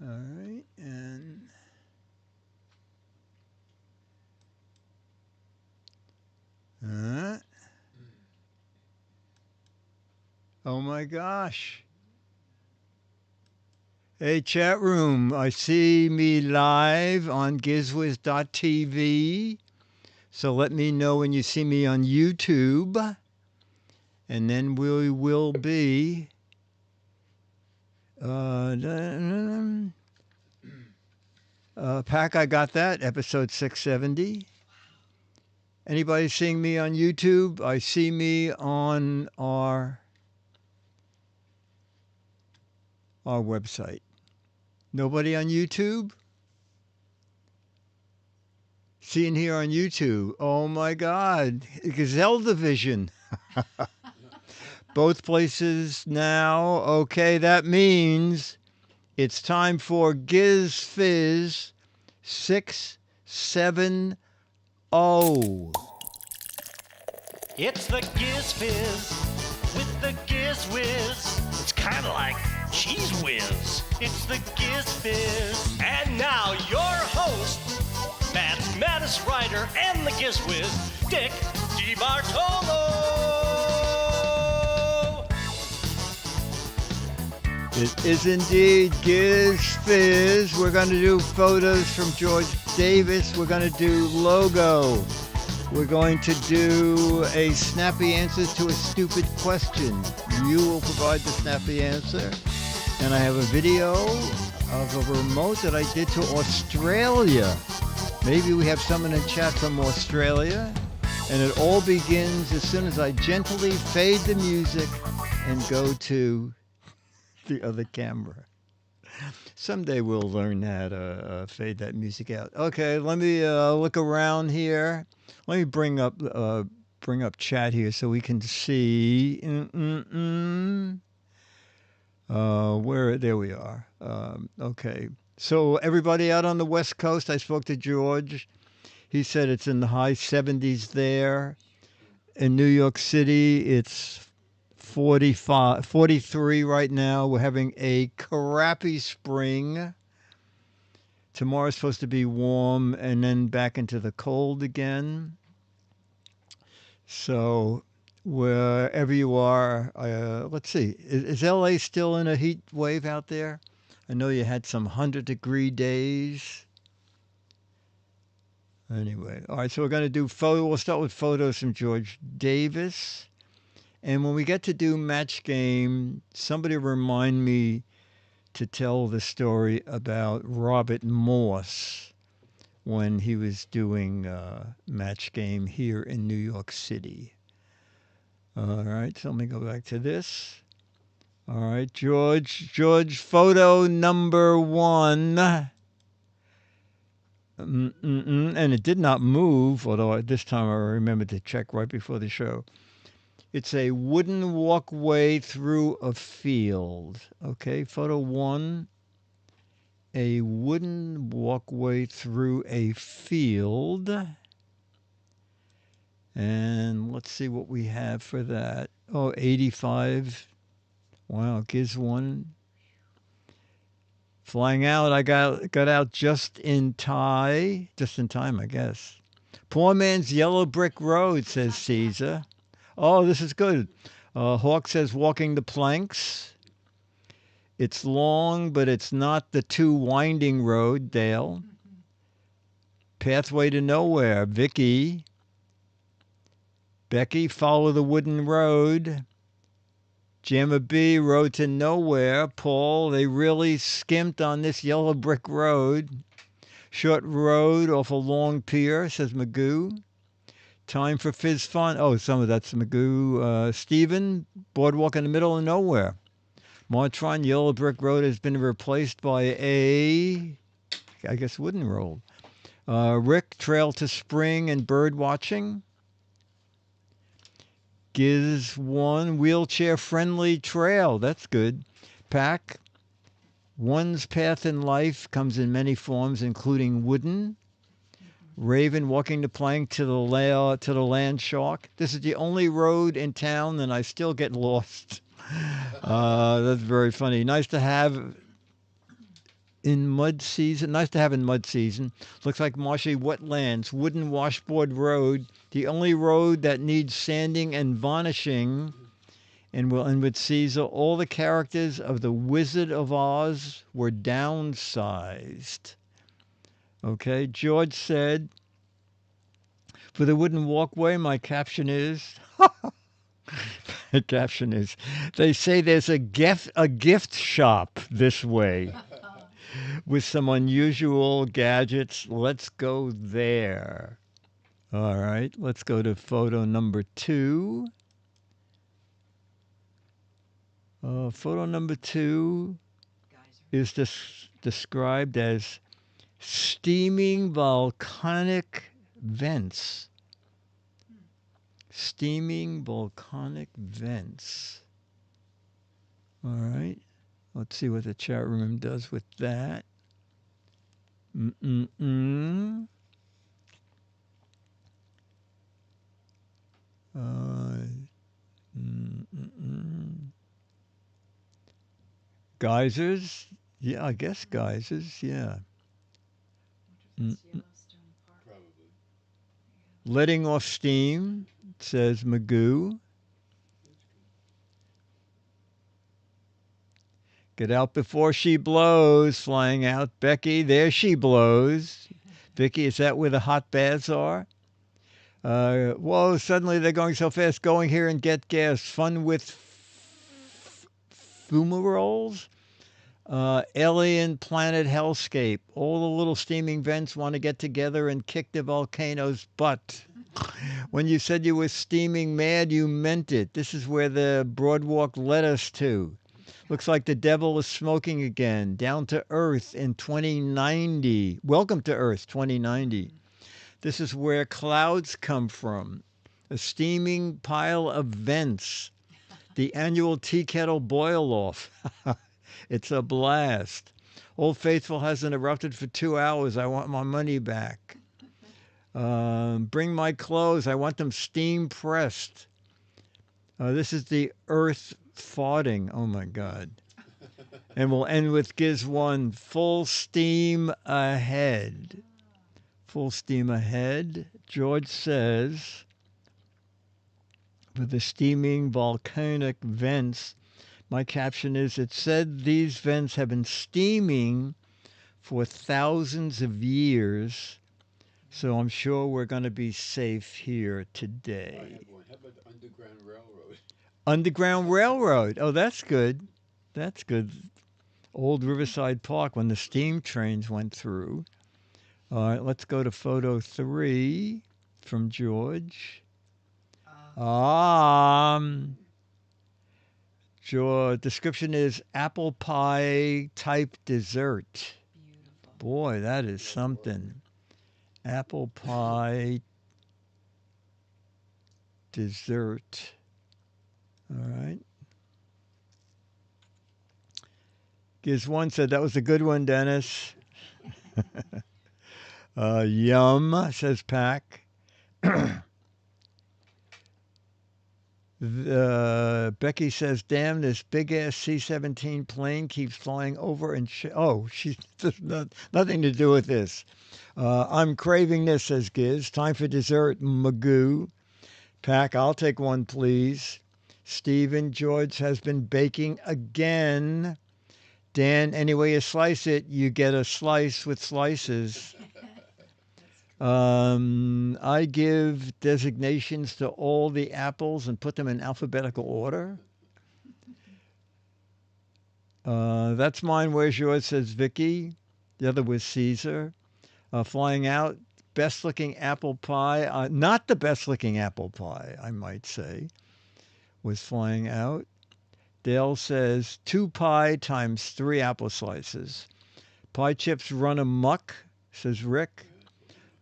All right, and uh, oh my gosh. Hey, chat room. I see me live on gizwiz.tv. So let me know when you see me on YouTube. And then we will be. Pack, I got that. Episode 670. Anybody seeing me on YouTube? I see me on our website. Nobody on YouTube? Seeing here on YouTube. Oh my God. Gazelle Division. Both places now. Okay, that means it's time for Giz Fiz 670. It's the Giz Fiz with the Giz Whiz. It's kind of like Cheese Whiz. It's the Giz Fiz. And now your host, Matt's Maddest Writer and the Giz Whiz, Dick DeBartolo. It is indeed Giz Fiz. We're going to do photos from George Davis. We're going to do logo. We're going to do a snappy answer to a stupid question. You will provide the snappy answer. And I have a video of a remote that I did to Australia. Maybe we have someone in chat from Australia. And it all begins as soon as I gently fade the music and go to the other camera. Someday we'll learn how to fade that music out. Okay, let me look around here. Let me bring up chat here so we can see. There we are. Okay. So everybody out on the West Coast, I spoke to George. He said it's in the high 70s there. In New York City, it's 43 right now. We're having a crappy spring. Tomorrow's supposed to be warm and then back into the cold again. So wherever you are, let's see. Is LA still in a heat wave out there? I know you had some 100-degree days. Anyway, all right, so we're going to do we'll start with photos from George Davis. And when we get to do match game, somebody remind me to tell the story about Robert Morse when he was doing match game here in New York City. All right, so let me go back to this. All right, George, photo number 1. And it did not move, although this time I remembered to check right before the show. It's a wooden walkway through a field. Okay, photo 1. A wooden walkway through a field. And let's see what we have for that. Oh, 85. Wow, Giz 1. Flying out, I got out just in time, I guess. Poor man's yellow brick road, says Caesar. Oh, this is good. Hawk says walking the planks. It's long, but it's not the too winding road, Dale. Pathway to nowhere, Vicky. Becky, follow the wooden road. Jamma B, road to nowhere. Paul, they really skimped on this yellow brick road. Short road off a long pier, says Magoo. Time for Fizz Fun. Oh, some of that's Magoo. Stephen, boardwalk in the middle of nowhere. Martron, yellow brick road has been replaced by I guess, wooden road. Rick, trail to spring and bird watching. Giz 1, wheelchair-friendly trail. That's good. Pack, one's path in life comes in many forms, including wooden. Raven, walking the plank to the land shark. This is the only road in town, and I still get lost. That's very funny. Nice to have in mud season. Nice to have in mud season. Looks like marshy wetlands, wooden washboard road, the only road that needs sanding and varnishing. And will end with Caesar. All the characters of the Wizard of Oz were downsized. Okay, George said, for the wooden walkway, my caption is, the caption is, they say there's a gift shop this way with some unusual gadgets. Let's go there. All right, let's go to photo number 2. Photo number 2 is described as steaming volcanic vents. Steaming volcanic vents. All right. Let's see what the chat room does with that. Mm-mm-mm. Geysers? Yeah, I guess geysers, yeah. Letting off steam, says Magoo. Get out before she blows, flying out. Becky, there she blows. Vicky, is that where the hot baths are? Whoa, suddenly they're going so fast. Going here and get gas. Fun with fumaroles. Alien planet hellscape. All the little steaming vents want to get together and kick the volcano's butt. When you said you were steaming mad, you meant it. This is where the Broadwalk led us to. Looks like the devil is smoking again. Down to Earth in 2090. Welcome to Earth 2090. This is where clouds come from. A steaming pile of vents. The annual tea kettle boil off. It's a blast. Old Faithful hasn't erupted for 2 hours. I want my money back. Bring my clothes. I want them steam pressed. This is the Earth farting. Oh my God. And we'll end with Giz 1. Full steam ahead. Full steam ahead. George says, for the steaming volcanic vents, my caption is, it said these vents have been steaming for thousands of years, so I'm sure we're going to be safe here today. I have one. How about the Underground Railroad? Underground Railroad. Oh, that's good. That's good. Old Riverside Park when the steam trains went through. All right, let's go to photo 3 from George. Description is apple pie type dessert. Beautiful. Boy, that is something. Apple pie dessert. All right. Giz 1 said that was a good one, Dennis. Yum, says Pack. Becky says, damn, this big-ass C-17 plane keeps flying over and... she's nothing to do with this. I'm craving this, says Giz. Time for dessert, Magoo. Pack, I'll take one, please. Stephen, George has been baking again. Dan, any way you slice it, you get a slice with slices. I give designations to all the apples and put them in alphabetical order. That's mine. Where's yours? Says Vicky. The other was Caesar. Flying out. Best looking apple pie. Not the best looking apple pie, I might say, was flying out. Dale says 2 pie times 3 apple slices. Pie chips run amok, says Rick.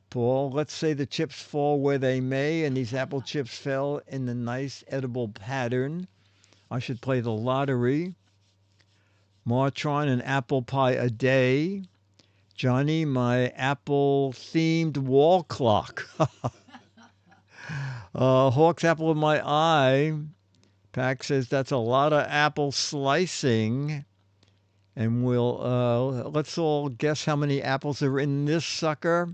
Paul, let's say the chips fall where they may, and these apple chips fell in the nice edible pattern. I should play the lottery. Martron, an apple pie a day. Johnny, my apple-themed wall clock. Hawk's apple of my eye. Pack says that's a lot of apple slicing. And let's all guess how many apples are in this sucker.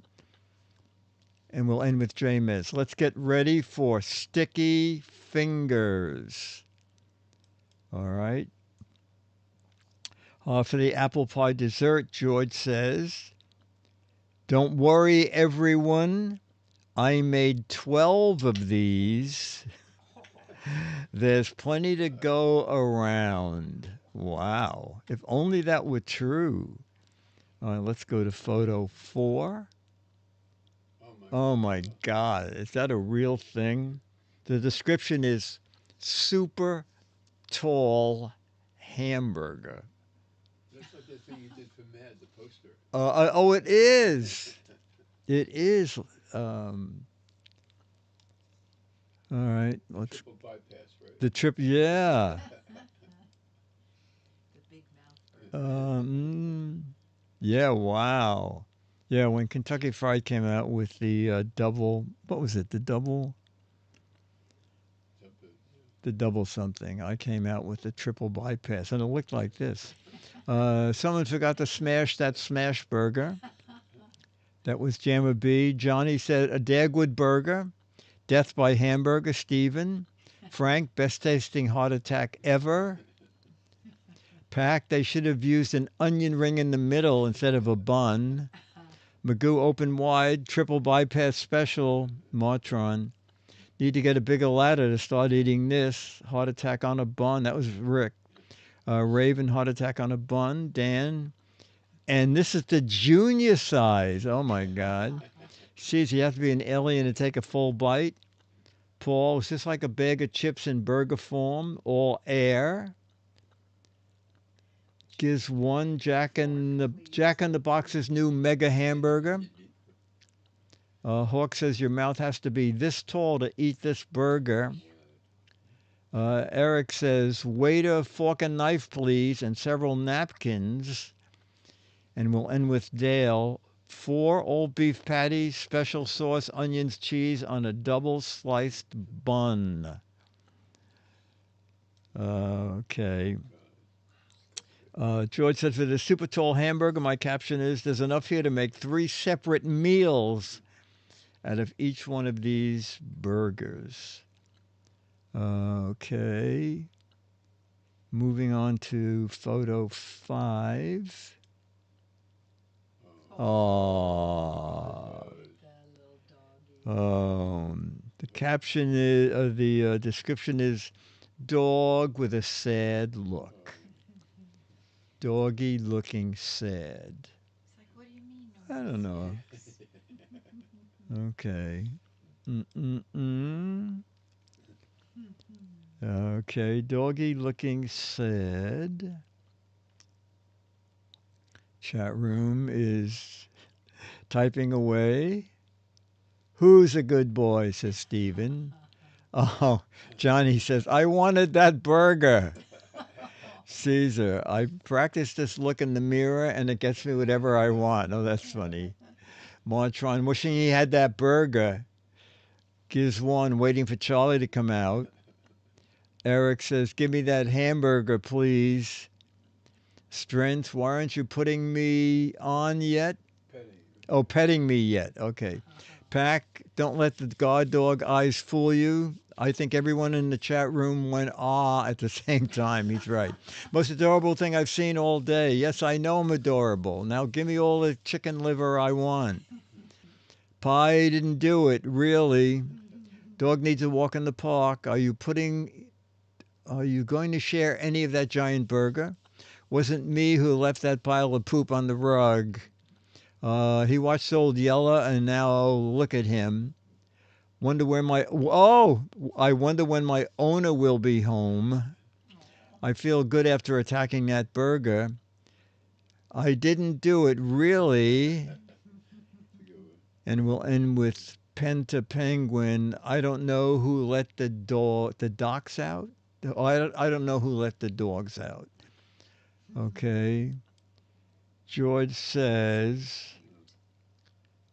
And we'll end with J-Miz. Let's get ready for sticky fingers. All right. For the apple pie dessert, George says, don't worry, everyone. I made 12 of these. There's plenty to go around. Wow. If only that were true. All right, let's go to photo 4. Oh my God. Is that a real thing? The description is super tall hamburger. That's like the thing you did for Mad, the poster. Oh, it is. It is. All right. Let's. Triple bypass, right? The trip. Yeah. The big mouth. Yeah. Wow. Yeah. When Kentucky Fried came out with the double, what was it? The double something. I came out with the triple bypass, and it looked like this. Someone forgot to smash that smash burger. That was Jammer B. Johnny said a Dagwood burger. Death by hamburger. Steven. Frank, best tasting heart attack ever. Pack, they should have used an onion ring in the middle instead of a bun. Magoo, open wide. Triple bypass special. Martron. Need to get a bigger ladder to start eating this. Heart attack on a bun. That was Rick. Raven, heart attack on a bun. Dan. And this is the junior size. Oh, my God. Jeez, you have to be an alien to take a full bite. Paul, is this like a bag of chips in burger form? All air. Giz 1, Jack in the Box's new mega hamburger. Hawk says your mouth has to be this tall to eat this burger. Eric says, waiter, fork and knife, please, and several napkins. And we'll end with Dale. 4 old beef patties, special sauce, onions, cheese on a double sliced bun. Okay. George says, for the super tall hamburger, my caption is, there's enough here to make 3 separate meals out of each one of these burgers. Okay. Moving on to photo 5. Oh. The caption is, the description is, dog with a sad look. Doggy looking sad. It's like, what do you mean? I don't know. Okay. Okay, doggy looking sad. Chat room is typing away. Who's a good boy, says Steven. Oh, Johnny says, I wanted that burger. Caesar, I practice this look in the mirror and it gets me whatever I want. Oh, that's funny. Martron, wishing he had that burger. Giz 1, waiting for Charlie to come out. Eric says, give me that hamburger, please. Strength, why aren't you putting me on yet? Oh, petting me yet. Okay. Pack, don't let the guard dog eyes fool you. I think everyone in the chat room went at the same time. He's right. Most adorable thing I've seen all day. Yes, I know I'm adorable. Now give me all the chicken liver I want. Pie didn't do it, really. Dog needs to walk in the park. Are you going to share any of that giant burger? Wasn't me who left that pile of poop on the rug. He watched Old Yella, and now look at him. I wonder when my owner will be home. I feel good after attacking that burger. I didn't do it, really. And we'll end with Penta Penguin. I don't know who let the dogs out. I don't know who let the dogs out. Okay. George says,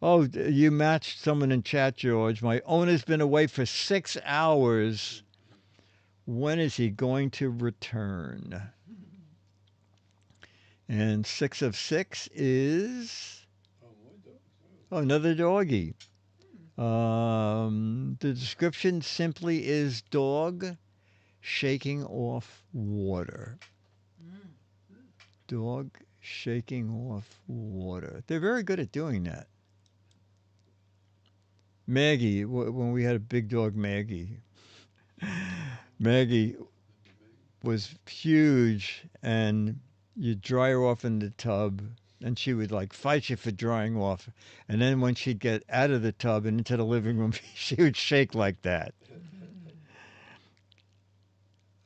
oh, you matched someone in chat, George. My owner's been away for 6 hours. When is he going to return? And 6 of 6 is Oh, more dogs. oh, another doggy. The description simply is dog shaking off water. Dog shaking off water. They're very good at doing that. Maggie, when we had a big dog, Maggie. Maggie was huge, and you'd dry her off in the tub, and she would like fight you for drying off. And then when she'd get out of the tub and into the living room, she would shake like that.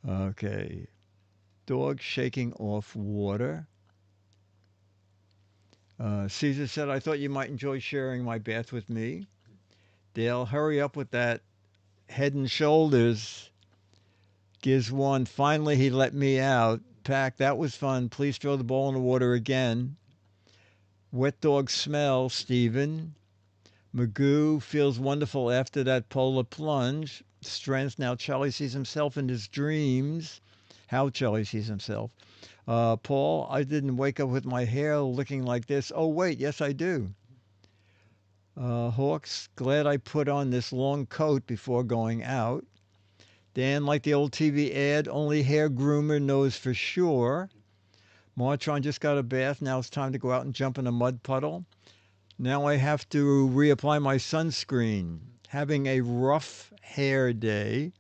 Okay. Dog shaking off water. Caesar said, I thought you might enjoy sharing my bath with me. Dale, hurry up with that head and shoulders. Giz one, finally he let me out. Pack, that was fun. Please throw the ball in the water again. Wet dog smell, Stephen. Magoo feels wonderful after that polar plunge. Strength, now Charlie sees himself in his dreams. How Charlie sees himself. Paul, I didn't wake up with my hair looking like this. Oh, wait, yes, I do. Hawks, glad I put on this long coat before going out. Dan, like the old TV ad, only hair groomer knows for sure. Martron just got a bath. Now it's time to go out and jump in a mud puddle. Now I have to reapply my sunscreen. Having a rough hair day.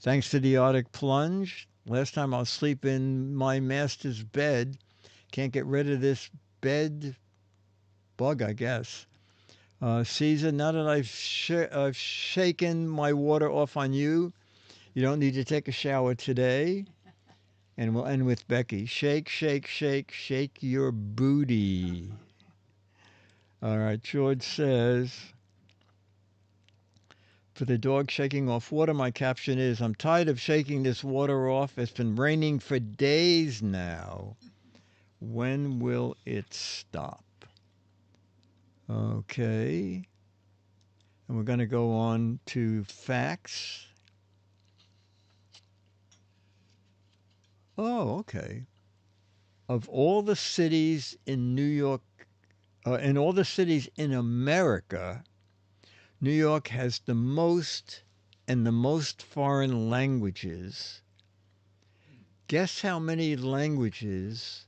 Thanks to the Arctic plunge. Last time I'll sleep in my master's bed. Can't get rid of this bed bug, I guess. Caesar, now that I've shaken my water off on you, you don't need to take a shower today. And we'll end with Becky. Shake, shake, shake, shake your booty. All right, George says, for the dog shaking off water, my caption is, I'm tired of shaking this water off. It's been raining for days now. When will it stop? Okay. And we're going to go on to facts. Oh, okay. Of all the cities in New York, in all the cities in America, New York has the most and the most foreign languages. Guess how many languages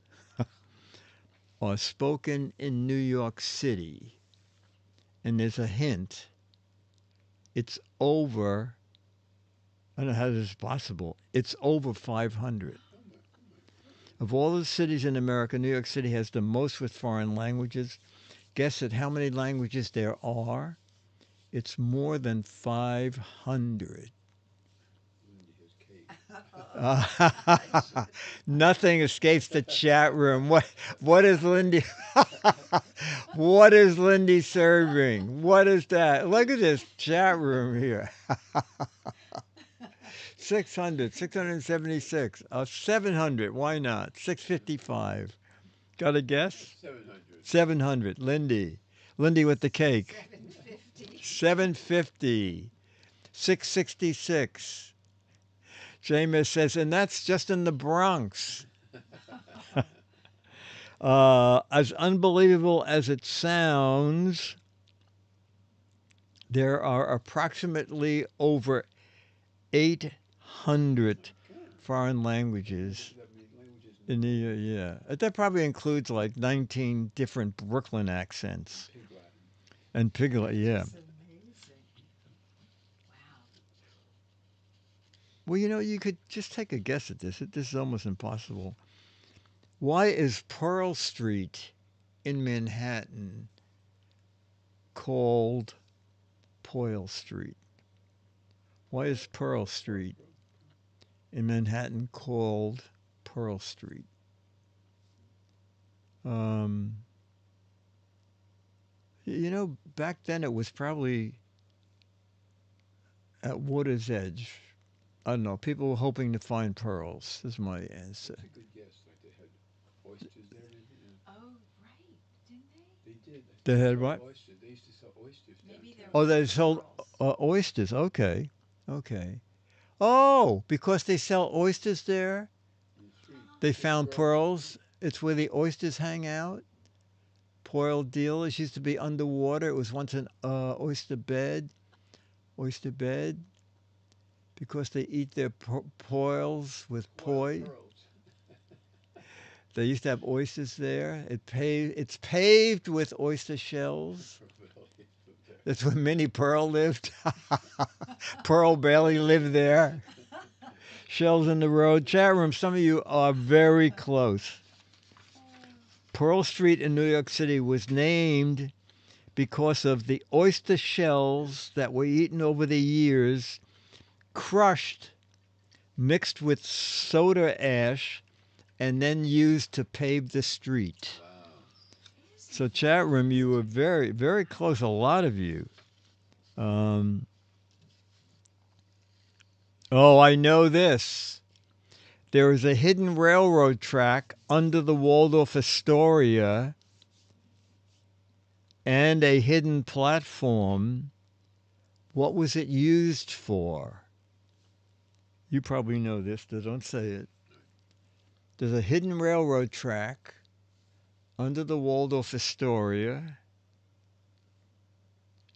are spoken in New York City? And there's a hint. It's over, I don't know how this is possible. It's over 500. Of all the cities in America, New York City has the most with foreign languages. Guess at how many languages there are? It's more than 500. Nothing escapes the chat room. What is Lindy? What is Lindy serving? What is that? Look at this chat room here. 600, 676, 700. Why not? 655. Got a guess? 700. 700. Lindy with the cake. 750. 666. Jameis says, and that's just in the Bronx. As unbelievable as it sounds, there are approximately over 800 foreign languages in the year. Yeah. That probably includes like 19 different Brooklyn accents. And Piglet, yeah. That's amazing. Wow. Well, you could just take a guess at this. This is almost impossible. Why is Pearl Street in Manhattan called Poyle Street? Why is Pearl Street in Manhattan called Pearl Street? Back then it was probably at water's edge. I don't know. People were hoping to find pearls. This is my answer. That's a good guess. Like they had oysters there, maybe. Yeah. Oh, right. Didn't they? They did. They had what? Oysters. They used to sell oysters. Maybe downtown. there Oh, they sold oysters. Okay. Oh, because they sell oysters there, In the street. they found pearls It's where the oysters hang out. Poil dealers used to be underwater. It was once an oyster bed. Oyster bed. Because they eat their poils with poi. Pearls. They used to have oysters there. It's paved with oyster shells. That's where Minnie Pearl lived. Pearl Bailey lived there. Shells in the road. Chat room, some of you are very close. Pearl Street in New York City was named because of the oyster shells that were eaten over the years, crushed, mixed with soda ash, and then used to pave the street. Wow. So chat room, you were very, very close, a lot of you. Oh, I know this. There is a hidden railroad track under the Waldorf Astoria and a hidden platform. What was it used for? You probably know this, so don't say it. There's a hidden railroad track under the Waldorf Astoria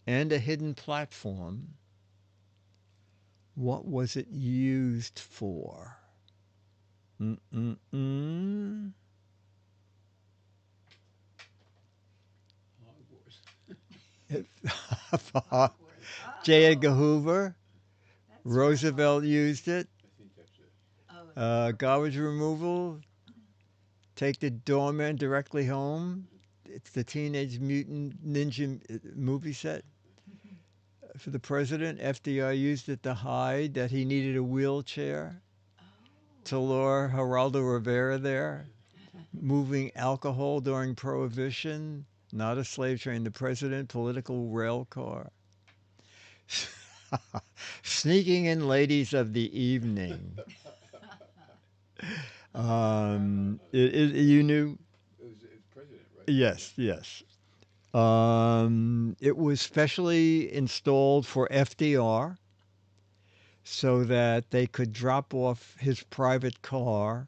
and a hidden platform. What was it used for? Hogwarts. J. Edgar Hoover. That's Roosevelt used it. I think that's it. Garbage removal. Take the doorman directly home. It's the Teenage Mutant Ninja movie set. For the president, FDR used it to hide that he needed a wheelchair to lure Geraldo Rivera there. Moving alcohol during Prohibition. Not a slave train. The president, political rail car. Sneaking in ladies of the evening. You knew? It's president, right? Yes, yes. It was specially installed for FDR so that they could drop off his private car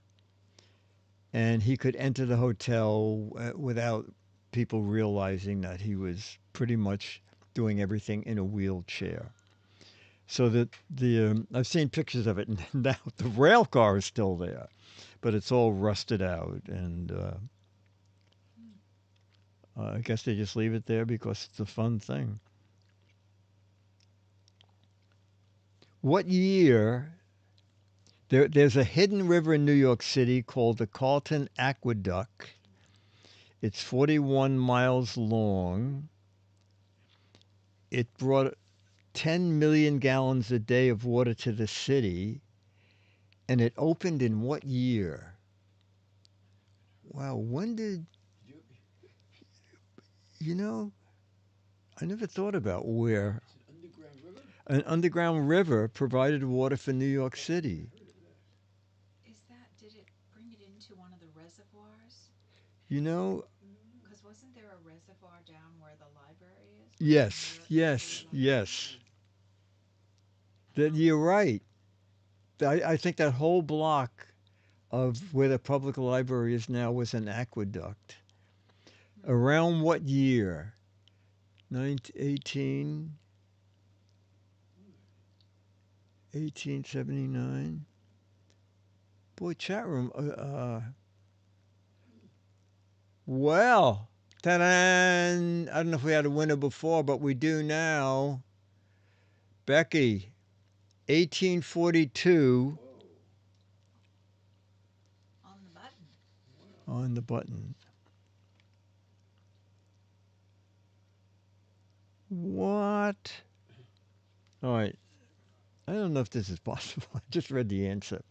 and he could enter the hotel without people realizing that he was pretty much doing everything in a wheelchair. So that I've seen pictures of it, and now the rail car is still there, but it's all rusted out, and I guess they just leave it there because it's a fun thing. What year? There's a hidden river in New York City called the Carlton Aqueduct. It's 41 miles long. It brought 10 million gallons a day of water to the city, and it opened in what year? Wow, when did... You know, I never thought about where. It's an underground river? An underground river provided water for New York City. Did it bring it into one of the reservoirs? You know, Because wasn't there a reservoir down where the library is? yes, yes, yes. You're right. I think that whole block of where the public library is now was an aqueduct. Around what year? 1879. Boy, chat room. Well, ta-da! I don't know if we had a winner before, but we do now. Becky, 1842. On the button. On the button. What? All right. I don't know if this is possible. I just read the answer.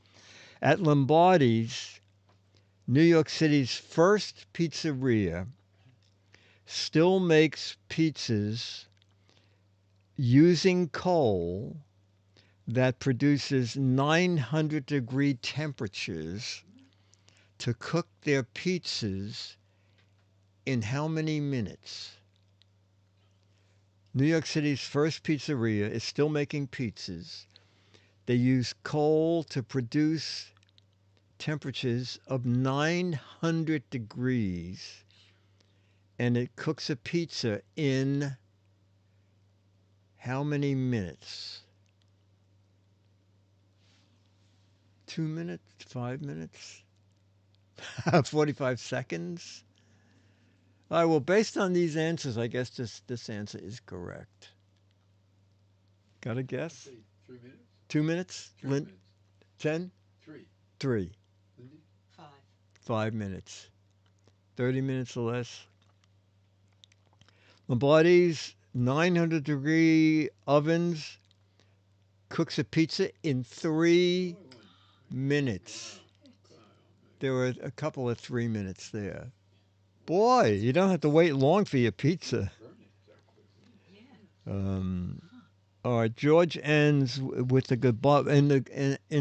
At Lombardi's, New York City's first pizzeria, still makes pizzas using coal that produces 900-degree temperatures to cook their pizzas in how many minutes? New York City's first pizzeria is still making pizzas. They use coal to produce temperatures of 900 degrees, and it cooks a pizza in how many minutes? 2 minutes? 5 minutes? 45 seconds? All right, well, based on these answers, I guess this answer is correct. Got a guess? Say 3 minutes? 2 minutes? 3 minutes. 10? 3. 3. Lindy? 5. 5 minutes. 30 minutes or less. Lombardi's 900-degree ovens cooks a pizza in 3 minutes. There were a couple of 3 minutes there. Boy, you don't have to wait long for your pizza. All right, George ends with the goodbye. In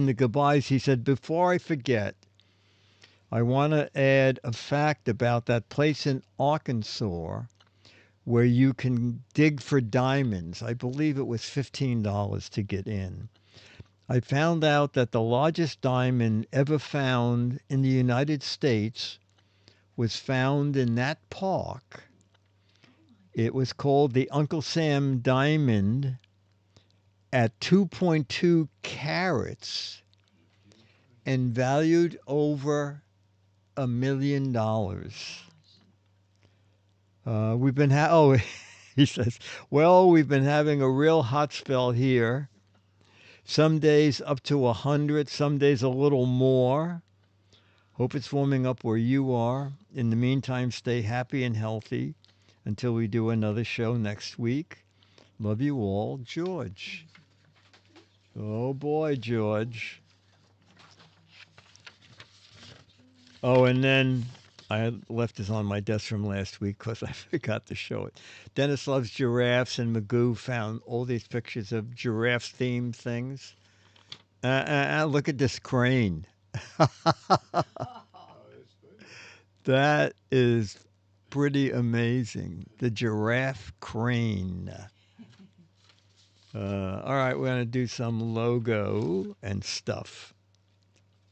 the goodbyes, he said, "Before I forget, I want to add a fact about that place in Arkansas where you can dig for diamonds. I believe it was $15 to get in. I found out that the largest diamond ever found in the United States was found in that park. It was called the Uncle Sam Diamond at 2.2 carats and valued over $1 million. We've been he says, well, we've been having a real hot spell here. Some days up to 100, some days a little more. Hope it's warming up where you are. In the meantime, stay happy and healthy until we do another show next week. Love you all, George." Oh boy, George. Oh, and then I left this on my desk from last week because I forgot to show it. Dennis loves giraffes, and Magoo found all these pictures of giraffe-themed things. Look at this crane. That is pretty amazing. The giraffe crane. All right, we're going to do some logo and stuff.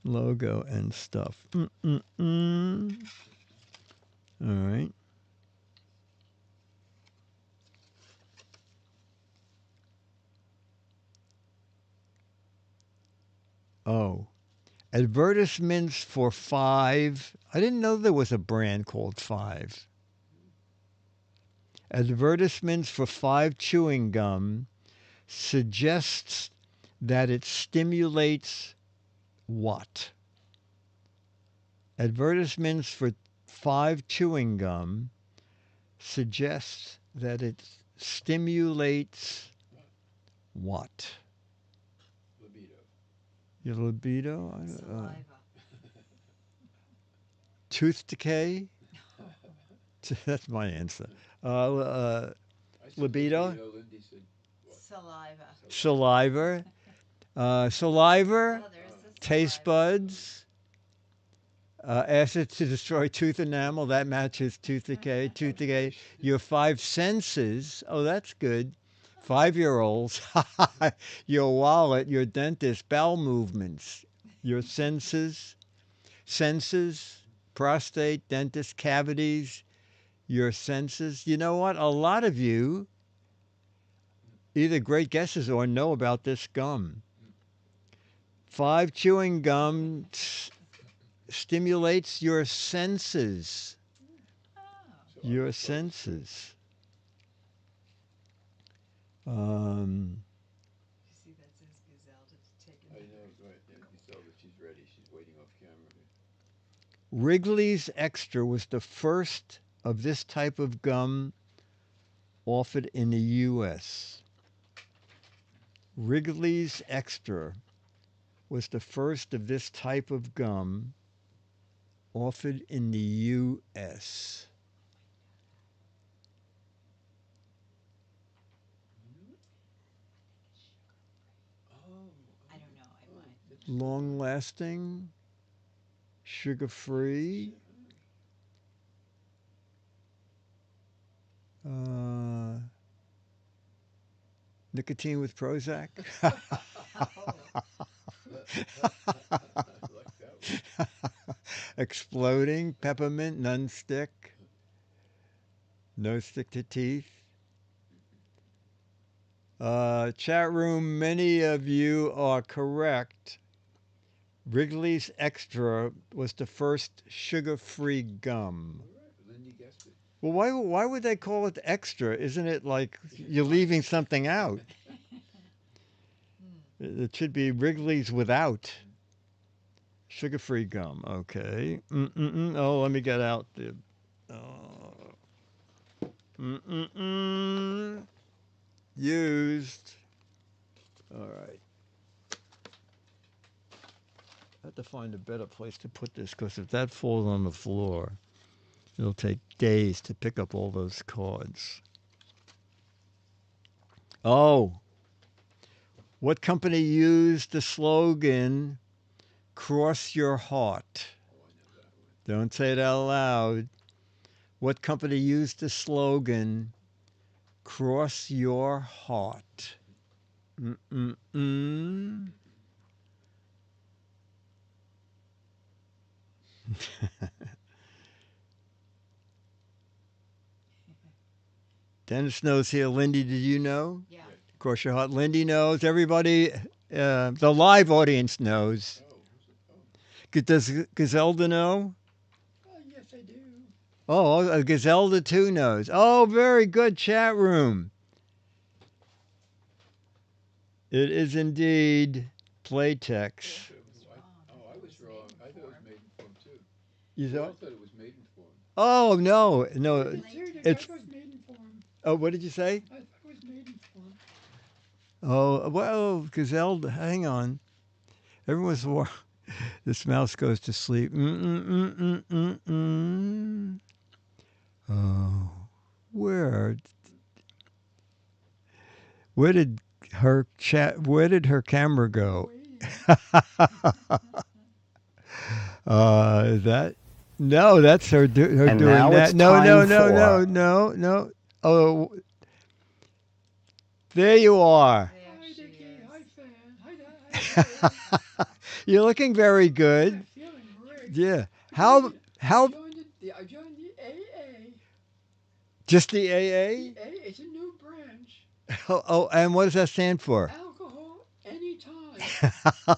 Logo and stuff. All right. Oh. Advertisements for Five. I didn't know there was a brand called Five. Advertisements for Five chewing gum suggests that it stimulates what? Advertisements for Five chewing gum suggests that it stimulates what? Libido. Your libido? Saliva. Tooth decay? That's my answer. I said Libido? Lindy said what? Saliva. Saliva. Saliva. Oh, there's the Taste saliva. buds. Acid to destroy tooth enamel. That matches tooth decay. Tooth decay. Your 5 senses. Oh, that's good. 5-year-olds. Your wallet. Your dentist. Bowel movements. Your senses. Senses. Prostate. Dentist. Cavities. Your senses. You know what? A lot of you either great guesses or know about this gum. 5 chewing gum stimulates your senses. Oh. Your senses. You see, that says Gazelle to take I it. know, right. Yeah, Griselda, she's ready. She's waiting off camera. Wrigley's Extra was the first of this type of gum offered in the U.S. Wrigley's Extra was the first of this type of gum offered in the U.S. Oh. I don't know. I might. Long-lasting, sugar-free, nicotine with Prozac. I like that one. Exploding. Peppermint. None stick. No stick to teeth. Chat room, many of you are correct. Wrigley's Extra was the first sugar-free gum. All right, Lindy guessed it. Well, why would they call it extra? Isn't it like you're leaving something out? It should be Wrigley's without sugar-free gum. Okay. Oh, let me get out the. Used. All right. I have to find a better place to put this because if that falls on the floor, it'll take days to pick up all those cards. Oh, what company used the slogan, cross your heart? Oh, I know that one. Don't say it out loud. What company used the slogan, cross your heart? Dennis knows here. Lindy, did you know? Yeah. Cross your heart. Lindy knows. Everybody, the live audience knows. Oh, who's it? Oh. Does Gazelda know? Yes, I do. Oh, Gazelda too knows. Oh, very good chat room. It is indeed Playtex. I was wrong. I thought it was maiden form too. You I thought? thought it was maiden form. Oh no. It's. I thought it was maiden form. Oh, what did you say? I thought it was maiden form. Oh well, Gazelda. Hang on. Every once in a while, this mouse goes to sleep. Oh, where did her chat? Where did her camera go? That no, that's her. Her And doing now that. it's No. time No. Oh, there you are. There Hi, she Dickie. is. Hi, Fan. Hi, Dad. You're looking very good. I'm feeling great. Yeah. How? I joined the AA. Just the AA? The AA is a new branch. Oh, and what does that stand for? Alcohol anytime.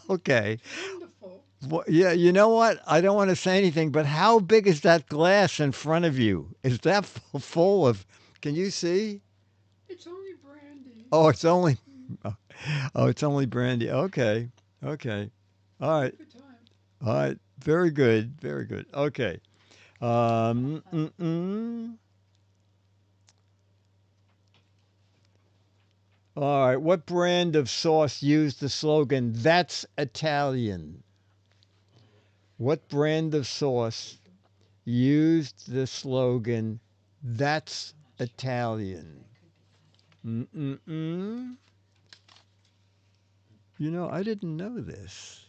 Okay. Wonderful. Well, yeah, you know what? I don't want to say anything, but how big is that glass in front of you? Is that full of? Can you see? It's only brandy. Oh, it's only. Oh, it's only brandy. Okay. All right. Good time. All right. Very good. Okay. All right. What brand of sauce used the slogan, "That's Italian"? What brand of sauce used the slogan, "That's Italian"? You know, I didn't know this.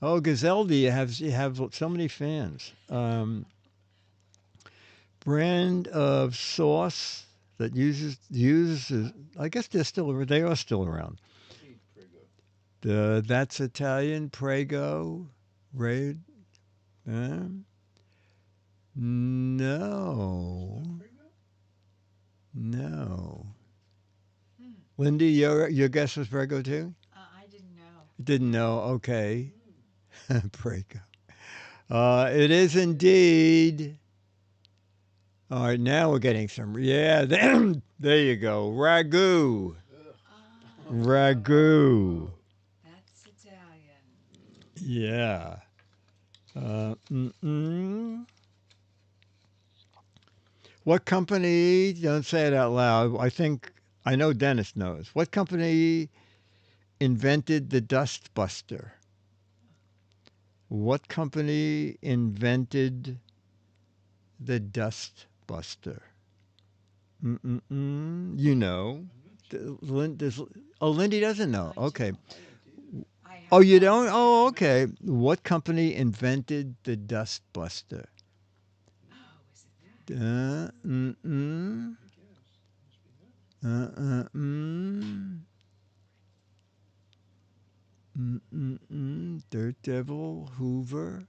Oh, Gazelda, you have so many fans. Brand of sauce that uses. I guess they are still around. Hey, Prego. That's Italian. Prego. Raid. No. Prego? No. Lindy, your guess was Prego too? I didn't know. Didn't know. Okay. Prego. It is indeed. All right, now we're getting some. Yeah, there you go. Ragu. Oh, Ragu. that's Italian. Yeah. What company? Don't say it out loud. I know Dennis knows. What company invented the dust buster? What company invented the dust buster? You know. Lindy doesn't know. Okay. I have Oh, you no don't? idea. Oh, okay. What company invented the dust buster? Oh, is it that? Dirt Devil, Hoover.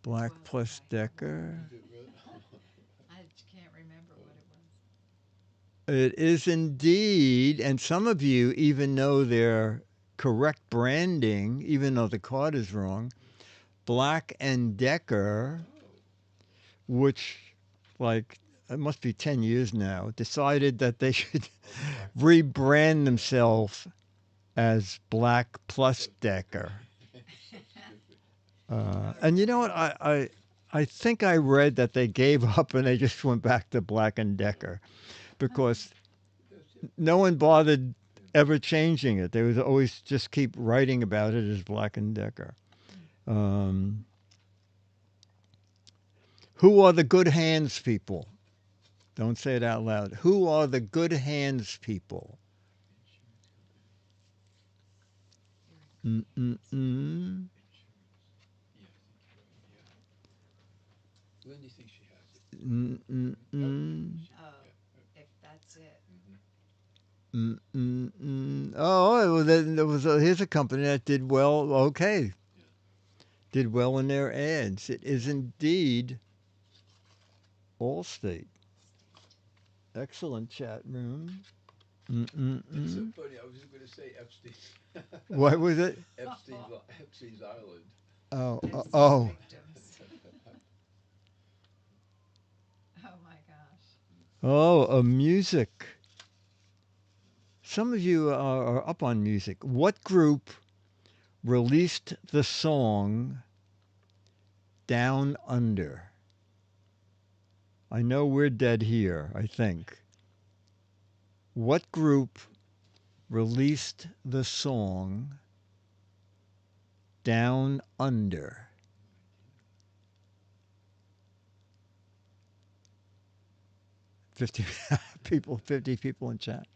Black was, plus but I can't Decker. Is it really? I can't remember what it was. It is indeed, and some of you even know their correct branding, even though the card is wrong. Black and Decker, Oh. which, like, it must be 10 years now, decided that they should Oh, the black. rebrand themselves as Black plus Decker. So stupid. And you know what? I think I read that they gave up and they just went back to Black and Decker because That's it. no one bothered ever changing it. They would always just keep writing about it as Black and Decker. Who are the good hands people? Don't say it out loud. Who are the good hands people? Mm-mm-mm. Yeah, I think you're right. Yeah. Lindy thinks she has it. Mm-mm-mm. Oh, if that's it. Mm-mm-mm. Oh, well, there was here's a company that did well. Okay, Yeah. did well in their ads. It is indeed Allstate. Excellent chat room. It's so Mm-mm-mm. funny. I was just going to say Epstein. What was it? Epstein's Island. Oh, Epstein oh. victims. Oh my gosh. Oh, a music. Some of you are up on music. What group released the song Down Under? I know we're dead here, I think. What group released the song Down Under? 50 people, 50 people in chat.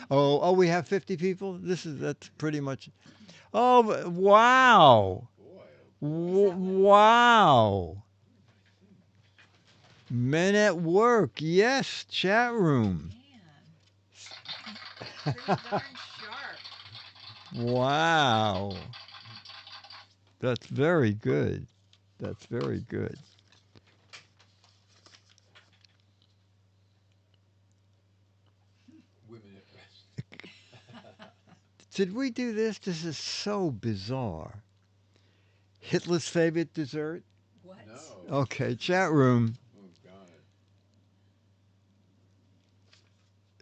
Oh, we have 50 people? That's pretty much. Oh, wow. Boy, Wow. Men at work. Yes, chat room. Man. Pretty darn sharp. Wow. That's very good. That's very good. women at rest. Did we do this? This is so bizarre. Hitler's favorite dessert? What? No. Okay, chat room. Oh, God.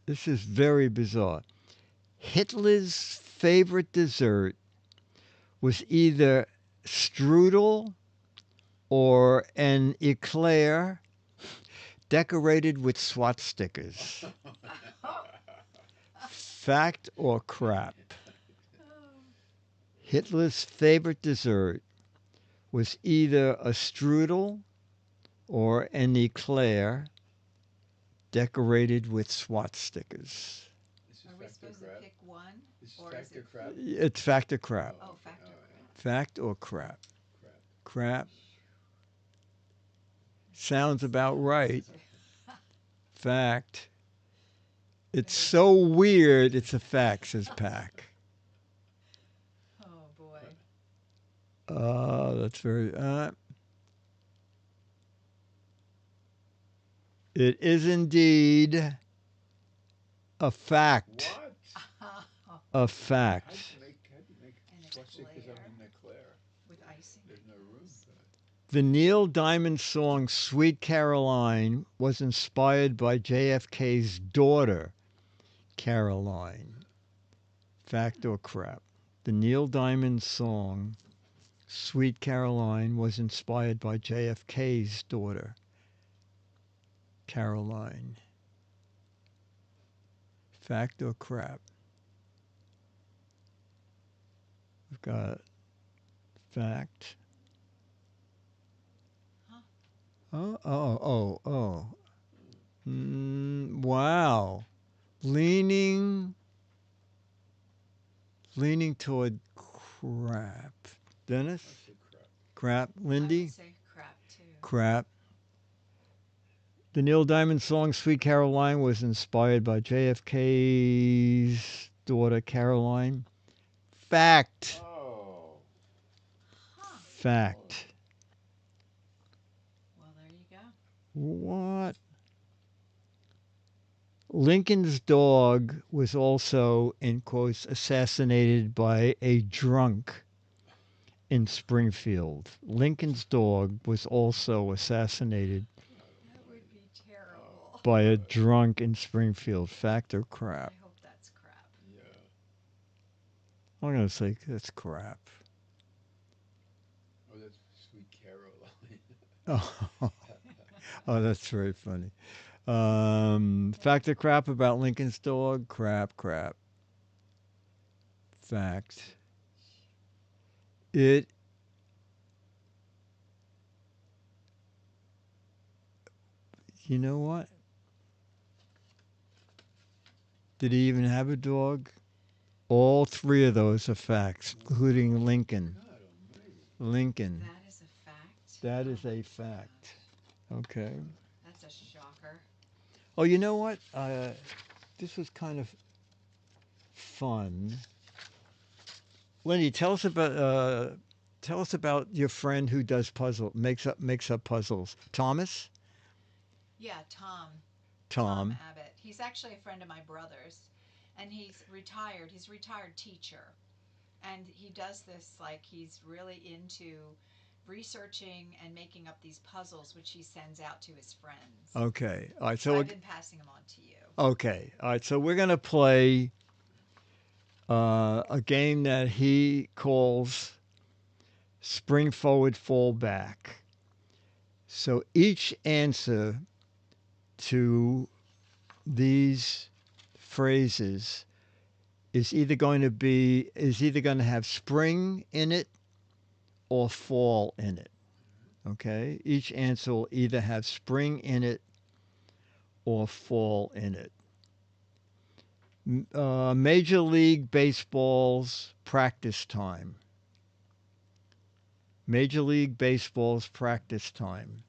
This is very bizarre. Hitler's favorite dessert was either strudel or an eclair decorated with swastikas. Fact or crap? Hitler's favorite dessert was either a strudel or an eclair decorated with swastikas. This is Are we fact or supposed to crap? pick one? This is Or fact is or it crap? It's fact or crap. Oh, okay. fact or Yeah. Fact or crap? Crap. Crap. Sounds about right. Fact. It's so weird, it's a fact, says Pack. Oh boy. That's very. It is indeed a fact. What? A fact. How'd you make An swastikas eclair. of an eclair? With icing. There's no room for it. The Neil Diamond song Sweet Caroline was inspired by JFK's daughter, Caroline. Fact or crap? The Neil Diamond song Sweet Caroline was inspired by JFK's daughter, Caroline. Fact or crap? We've got fact. Oh. Wow. Leaning toward crap. Dennis? I said crap. Crap. I Lindy? would say crap too. Crap. The Neil Diamond song Sweet Caroline was inspired by JFK's daughter, Caroline. Fact. Oh. Huh. Fact. What? Lincoln's dog was also, in quotes, assassinated by a drunk in Springfield. Lincoln's dog was also assassinated That would be terrible. by a drunk in Springfield. Fact or I crap? hope that's crap. Yeah. I'm going to say that's crap. Oh, that's Sweet Caroline. Oh, oh that's very funny. Fact or crap about Lincoln's dog? Crap, crap. Fact. It You know what? Did he even have a dog? All three of those are facts, including Lincoln. God almighty. Lincoln. That is a fact. That is Oh a my fact. gosh. Okay. That's a shocker. Oh, you know what? This was kind of fun. Lenny, tell us about your friend who does makes up puzzles. Thomas? Yeah, Tom Tom. Abbott. He's actually a friend of my brother's, and he's retired. He's a retired teacher, and he does this like he's really into researching and making up these puzzles, which he sends out to his friends. Okay. All right. So So I've been passing them on to you. okay. All right. So we're gonna play a game that he calls Spring Forward, Fall Back. So each answer to these phrases is either going to have spring in it or fall in it. Okay? Each answer will either have spring in it or fall in it. Major League Baseball's practice time. Major League Baseball's practice time.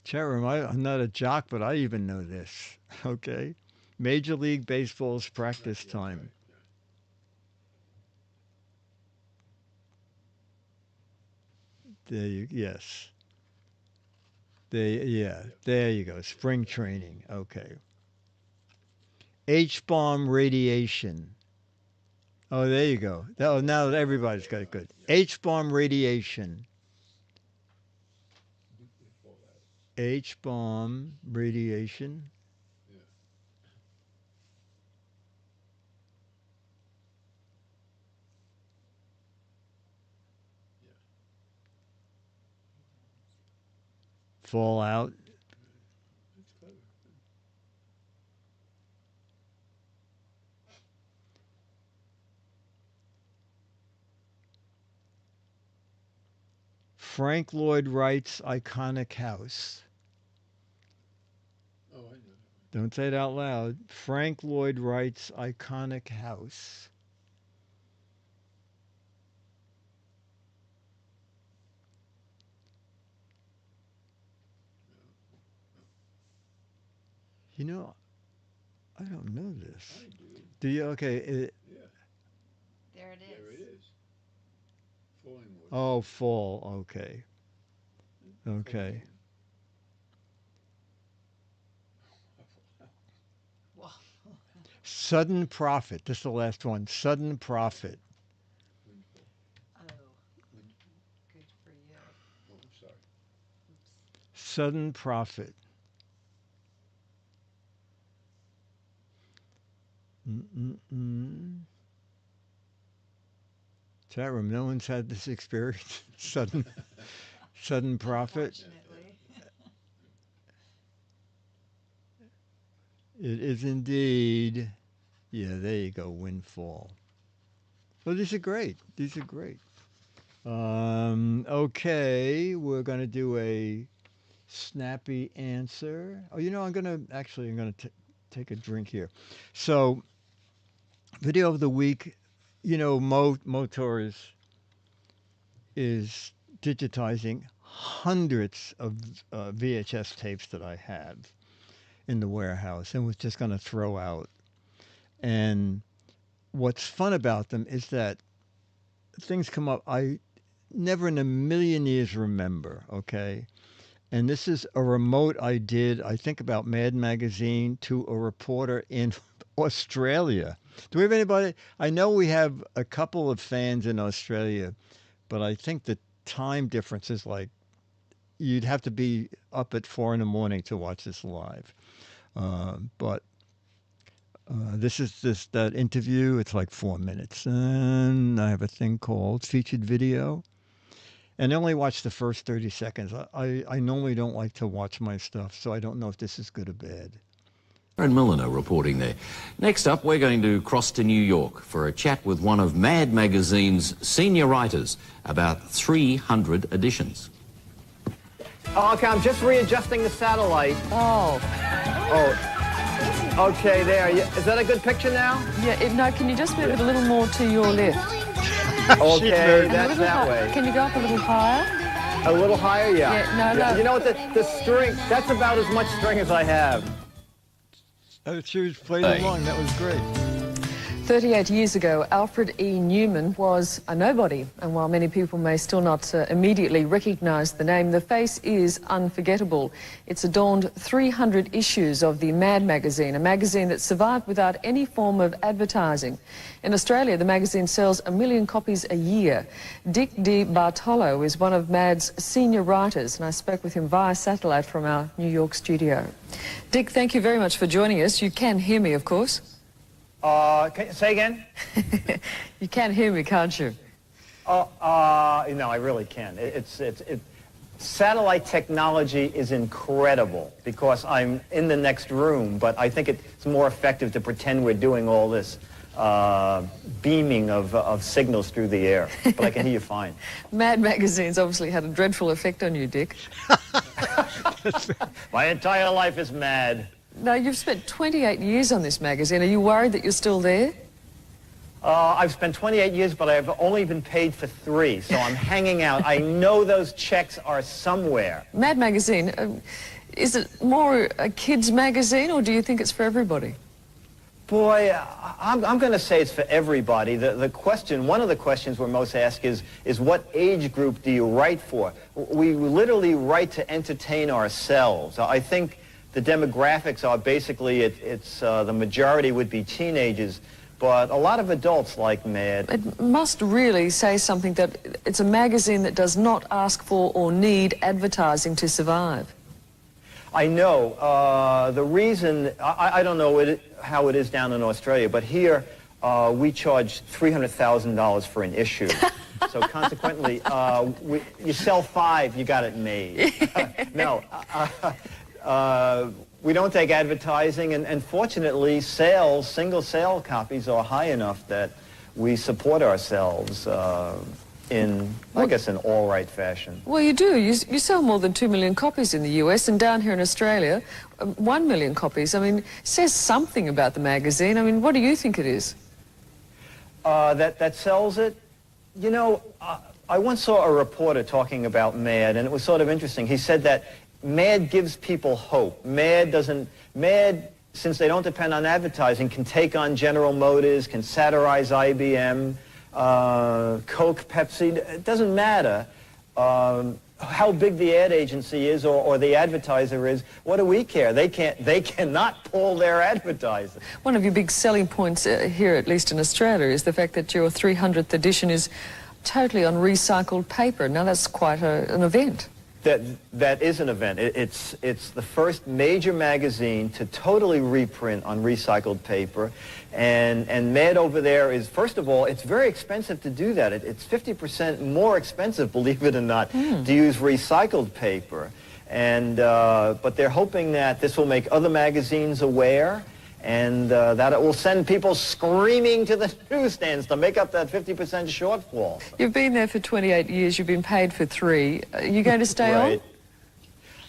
Chatroom, I'm not a jock, but I even know this. Okay? Major League Baseball's practice Yeah, time. right, Yes. There you go. Spring training. Okay. H-bomb radiation. Oh, there you go. Oh, now everybody's got it good. H-bomb radiation. yeah. Nuclear fallout. H-bomb radiation. Yeah. Yeah. Fallout. That's clever. Frank Lloyd Wright's iconic house. Oh, I know that one. Don't say it out loud. Frank Lloyd Wright's iconic house. You know, I don't know this. I do. Do you? Okay. Yeah. There it is. There it is. Falling water. Oh, fall. Okay. Okay. Well, Sudden profit. This is the last one. Sudden profit. Windfall. oh, Windfall. good for you. Oh, I'm sorry. Oops. Sudden profit. Mm-mm-mm. Chat room. No one's had this experience. Sudden profit. Unfortunately. It is indeed. Yeah, there you go. Windfall. Well, these are great. These are great. Okay, we're going to do a snappy answer. Oh, I'm going to take a drink here. So, video of the week, Motor is digitizing hundreds of VHS tapes that I have in the warehouse and was just going to throw out. And what's fun about them is that things come up I never in a million years remember, okay? And this is a remote I did, I think, about Mad Magazine to a reporter in Australia. Do we have anybody? I know we have a couple of fans in Australia, but I think the time difference is like you'd have to be up at 4 a.m. to watch this live. But this is that interview. It's like 4 minutes. And I have a thing called featured video. And I only watch the first 30 seconds. I normally don't like to watch my stuff, so I don't know if this is good or bad. Aaron Milliner reporting there. Next up, we're going to cross to New York for a chat with one of Mad Magazine's senior writers, about 300 editions. Oh, okay, I'm just readjusting the satellite. Oh. Oh. Okay, there. Is that a good picture now? Yeah, no, can you just move it a little more to your left? Okay, that's that way. Can you go up a little higher? A little higher, yeah. Yeah, no. You know what, the string, that's about as much string as I have. Oh, she was playing along. That was great. 38 years ago, Alfred E. Newman was a nobody, and while many people may still not immediately recognise the name, the face is unforgettable. It's adorned 300 issues of the Mad magazine, a magazine that survived without any form of advertising. In Australia, the magazine sells 1 million copies a year. Dick DeBartolo is one of Mad's senior writers, and I spoke with him via satellite from our New York studio. Dick, thank you very much for joining us. You can hear me, of course. Say again? You can hear me, can't you? No, I really can. Satellite technology is incredible because I'm in the next room, but I think it's more effective to pretend we're doing all this beaming of signals through the air. But I can hear you fine. Mad Magazine's obviously had a dreadful effect on you, Dick. My entire life is mad. Now, you've spent 28 years on this magazine. Are you worried that you're still there? I've spent 28 years, but I've only been paid for 3, so I'm hanging out. I know those checks are somewhere. Mad Magazine, is it more a kid's magazine, or do you think it's for everybody? Boy, I'm going to say it's for everybody. The question, one of the questions we're most asked is what age group do you write for? We literally write to entertain ourselves. I think the demographics are basically, the majority would be teenagers, but a lot of adults like Mad. It must really say something that it's a magazine that does not ask for or need advertising to survive. I know. The reason, I don't know how it is down in Australia, but here we charge $300,000 for an issue. So consequently, you sell 5, you got it made. No. We don't take advertising, and fortunately, single sale copies are high enough that we support ourselves in, I guess, an all-right fashion. Well, you do. You sell more than 2 million copies in the US, and down here in Australia, 1 million copies. I mean, it says something about the magazine. I mean, what do you think it is? That sells it? You know, I once saw a reporter talking about Mad, and it was sort of interesting. He said that Mad gives people hope. Mad, since they don't depend on advertising, can take on General Motors, can satirize IBM, Coke, Pepsi. It doesn't matter how big the ad agency is or the advertiser is. What do we care? They cannot pull their advertising. One of your big selling points here, at least in Australia, is the fact that your 300th edition is totally on recycled paper. Now, that's quite an event. That is an event. It's the first major magazine to totally reprint on recycled paper, and Mad over there is, first of all, it's very expensive to do that. It's 50% more expensive, believe it or not, to use recycled paper, and but they're hoping that this will make other magazines aware, and that it will send people screaming to the newsstands to make up that 50% shortfall. You've been there for 28 years. You've been paid for 3. Are you going to stay Right.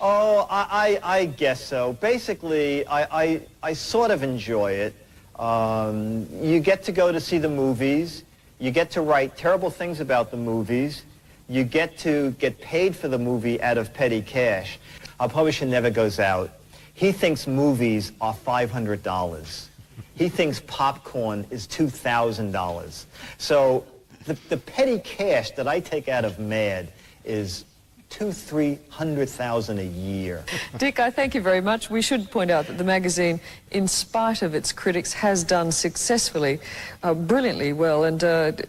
on? Oh, I guess so. Basically, I sort of enjoy it. You get to go to see the movies. You get to write terrible things about the movies. You get to get paid for the movie out of petty cash. Our publisher never goes out. He thinks movies are $500. He thinks popcorn is $2,000. So the petty cash that I take out of Mad is 300,000 a year. Dick, I thank you very much. We should point out that the magazine, in spite of its critics, has done successfully, brilliantly well, and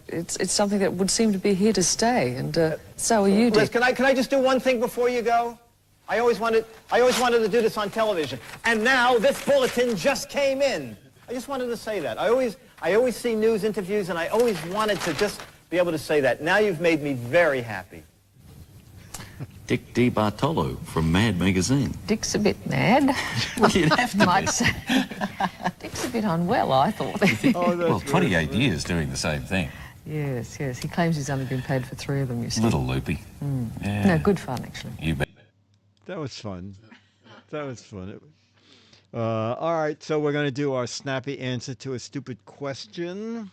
it's something that would seem to be here to stay, and so are you, Liz, Dick. can I just do one thing before you go? I always wanted to do this on television, and now this bulletin just came in. I just wanted to say that. I always see news interviews, and I always wanted to just be able to say that. Now you've made me very happy. Dick DeBartolo from Mad Magazine. Dick's a bit mad. Well, you'd have to Might be. say. Dick's a bit unwell, I thought. Well, 28 years doing the same thing. Yes. He claims he's only been paid for 3 of them, you see. Little loopy. Yeah. No, good fun, actually. You bet. That was fun. That was fun. All right, so we're going to do our snappy answer to a stupid question.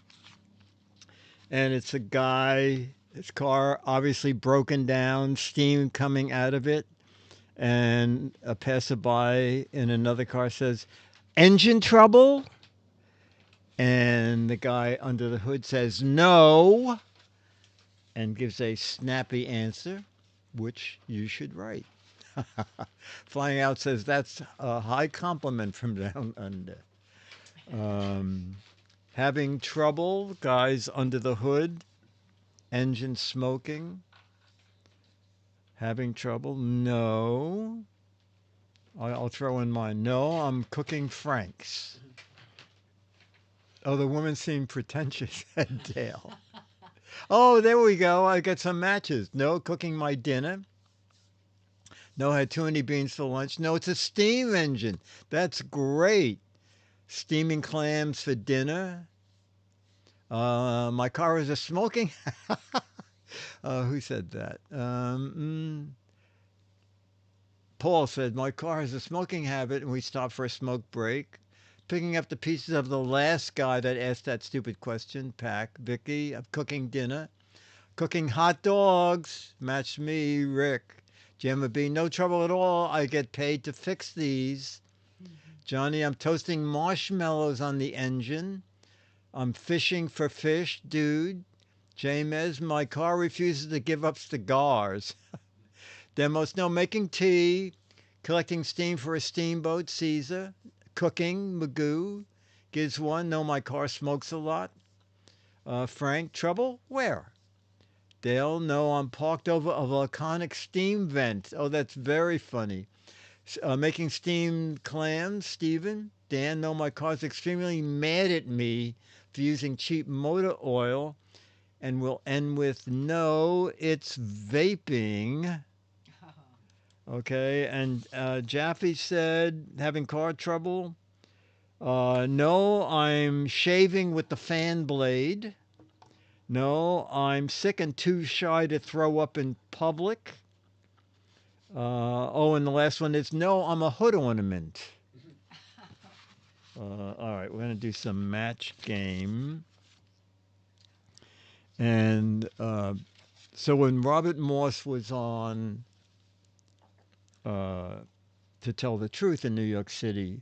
And it's a guy, his car obviously broken down, steam coming out of it. And a passerby in another car says, "Engine trouble?" And the guy under the hood says, "No," and gives a snappy answer, which you should write. Flying Out says, "That's a high compliment from down under." Having trouble, guys under the hood, engine smoking. Having trouble? No. I'll throw in mine. No, I'm cooking Franks. Oh, the woman seemed pretentious, said Dale. Oh, there we go. I got some matches. No, cooking my dinner. No, I had too many beans for lunch. No, it's a steam engine. That's great. Steaming clams for dinner. My car is a smoking. Who said that? Paul said, "My car has a smoking habit," and we stopped for a smoke break. Picking up the pieces of the last guy that asked that stupid question, Pack. Vicky, I'm cooking dinner. Cooking hot dogs. Match me, Rick. Gemma B, "No trouble at all. I get paid to fix these." Johnny, "I'm toasting marshmallows on the engine." I'm fishing for fish, dude. James, "My car refuses to give up cigars." Demos, "No, making tea. Collecting steam for a steamboat, Caesar. Cooking, Magoo. Giz 1, "No, my car smokes a lot." Frank, "Trouble? Where?" Dale, "No, I'm parked over a volcanic steam vent." Oh, that's very funny. Making steamed clams, Stephen. Dan, "No, my car's extremely mad at me for using cheap motor oil." And we'll end with, "No, it's vaping." Okay, and Jaffe said, having car trouble. No, I'm shaving with the fan blade. No, I'm sick and too shy to throw up in public. And the last one is, no, I'm a hood ornament. All right, we're going to do some match game. And so when Robert Morse was on To Tell the Truth in New York City,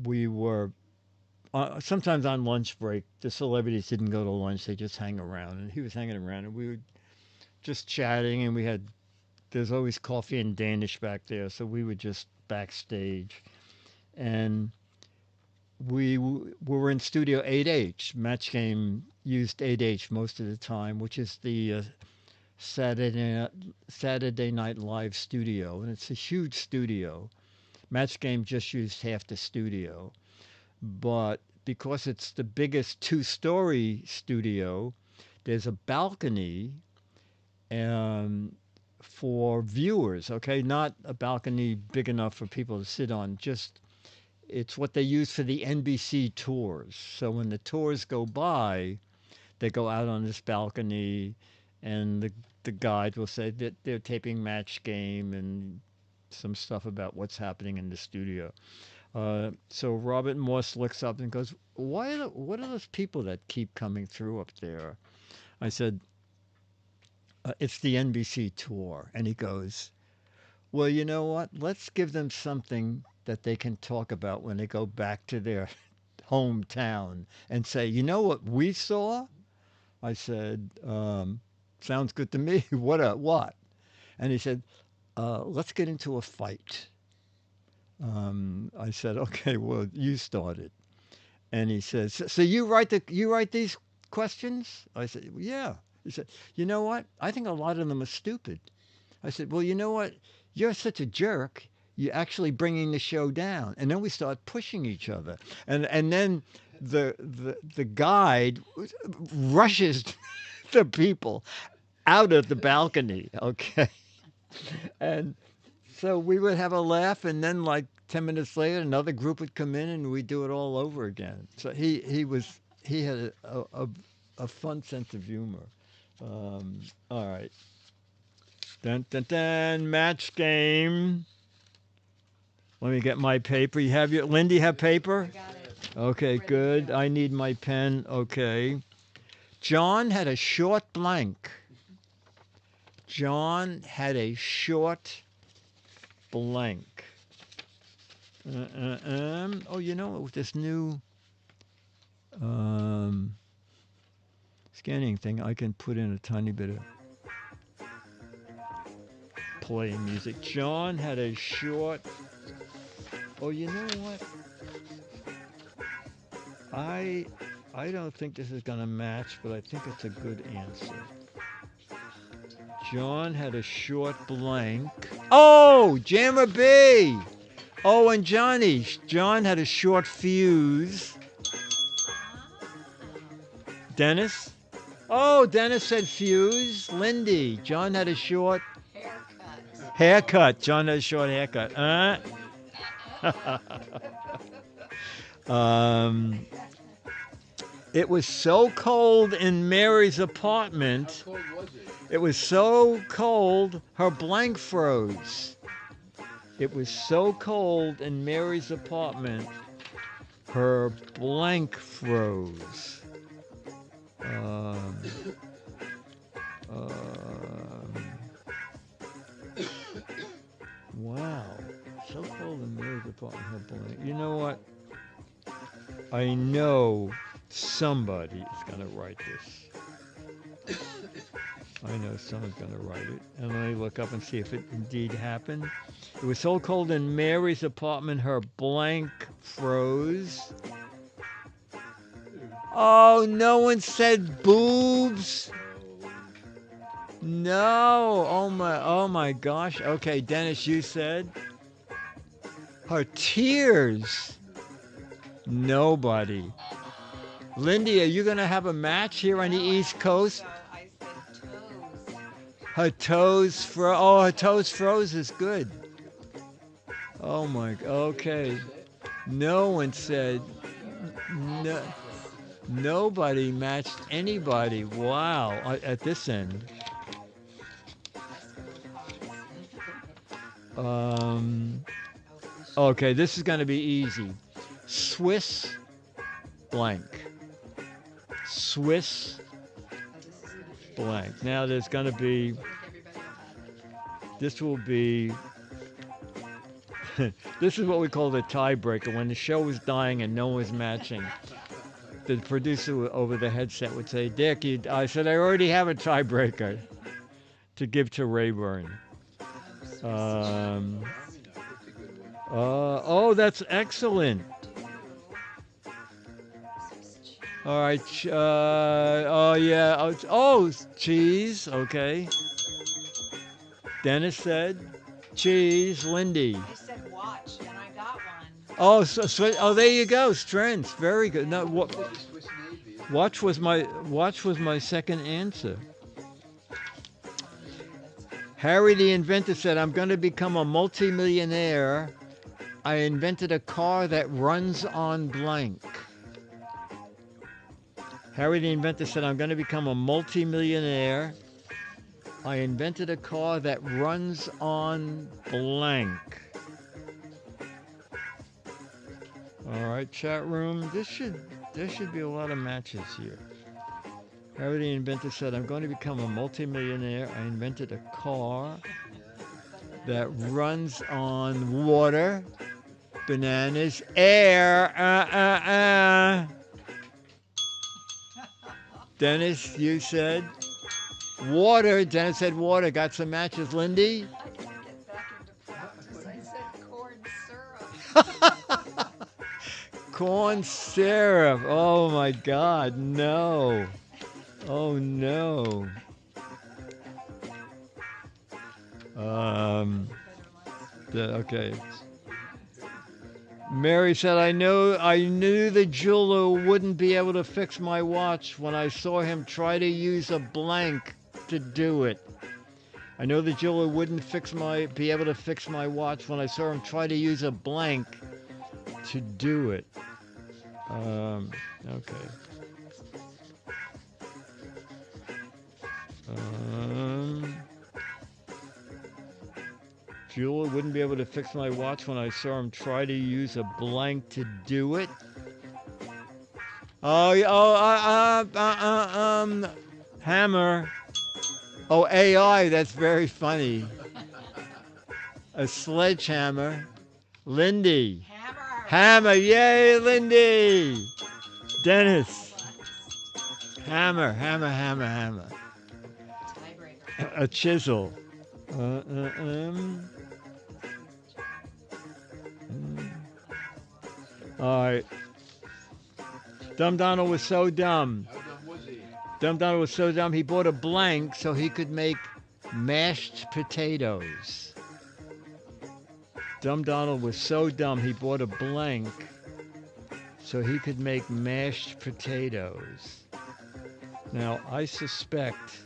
we were sometimes on lunch break. The celebrities didn't go to lunch. They just hang around. And he was hanging around. And we were just chatting. And there's always coffee and Danish back there. So we were just backstage. And we were in Studio 8H. Match Game used 8H most of the time, which is the Saturday Night Live studio. And it's a huge studio. Match Game just used half the studio. But because it's the biggest two-story studio, there's a balcony for viewers, okay? Not a balcony big enough for people to sit on, just it's what they use for the NBC tours. So when the tours go by, they go out on this balcony, and the guide will say that they're taping Match Game and some stuff about what's happening in the studio. So Robert Morse looks up and goes, what are those people that keep coming through up there? I said, it's the NBC tour. And he goes, well, you know what? Let's give them something that they can talk about when they go back to their hometown and say, you know what we saw? I said, sounds good to me. What? And he said, let's get into a fight. I said, okay, well, you started. And he says, so you write these questions? I said, yeah. He said, you know what? I think a lot of them are stupid. I said, well, you know what? You're such a jerk. You're actually bringing the show down. And then we start pushing each other. And then the guide rushes the people out of the balcony, okay? And so we would have a laugh, and then like 10 minutes later, another group would come in, and we'd do it all over again. So he had a fun sense of humor. All right. Dun, dun, dun, match game. Let me get my paper. You have Lindy have paper? I got it. Okay, Ready to good. go. I need my pen. Okay. John had a short blank. John had a short blank. Oh, you know, with this new scanning thing, I can put in a tiny bit of play music. John had a short. Oh, you know what? I don't think this is going to match, but I think it's a good answer. John had a short blank. Oh, Jammer B. Oh, and Johnny. John had a short fuse. Dennis? Oh, Dennis said fuse. Lindy. John had a short haircut. John had a short haircut. It was so cold in Mary's apartment. How cold was it? It was so cold, her blank froze. It was so cold in Mary's apartment, her blank froze. Wow. So cold in Mary's apartment, her blank. You know what? I know somebody is going to write this. I know someone's going to write it. And let me look up and see if it indeed happened. It was so cold in Mary's apartment, her blank froze. Oh, no one said boobs. No. Oh my gosh. Okay, Dennis, you said her tears. Nobody. Lindy, are you going to have a match here on the East Coast? I said toes. Her toes froze. Oh, her toes froze is good. Oh my. Okay. No one said. No. Nobody matched anybody. Wow. At this end. Okay, this is going to be easy. Swiss blank. Swiss blank. Now there's going to be. This will be. This is what we call the tiebreaker. When the show was dying and no one was matching, the producer over the headset would say, Dick, I said, I already have a tiebreaker to give to Rayburn. Oh, that's excellent. All right. Oh, yeah. Oh, cheese. Okay. Dennis said cheese. Lindy. I said watch, and I got one. Oh, oh, there you go. Strengths. Very good. No, Swiss Navy. watch was my second answer. Harry the inventor said, I'm going to become a multimillionaire. I invented a car that runs on blank. Harry the inventor said, I'm going to become a multimillionaire. I invented a car that runs on blank. All right, chat room. There should be a lot of matches here. Harry the inventor said, I'm going to become a multimillionaire. I invented a car that runs on water, bananas, air. Dennis, you said Water. Dennis said water. Got some matches. Lindy? I gotta get back into practice. I said corn syrup. Corn syrup. Oh my God. No. Oh no. Okay. Mary said, I knew the jeweler wouldn't be able to fix my watch when I saw him try to use a blank to do it. I know the jeweler wouldn't be able to fix my watch when I saw him try to use a blank to do it. Okay. Jeweler wouldn't be able to fix my watch when I saw him try to use a blank to do it. Hammer. Oh, AI, that's very funny. A sledgehammer. Lindy. Hammer, yay, Lindy. Dennis. Hammer. A chisel. All right. Dumb Donald was so dumb. How dumb was he? Dumb Donald was so dumb he bought a blank so he could make mashed potatoes. Dumb Donald was so dumb he bought a blank so he could make mashed potatoes. Now, I suspect,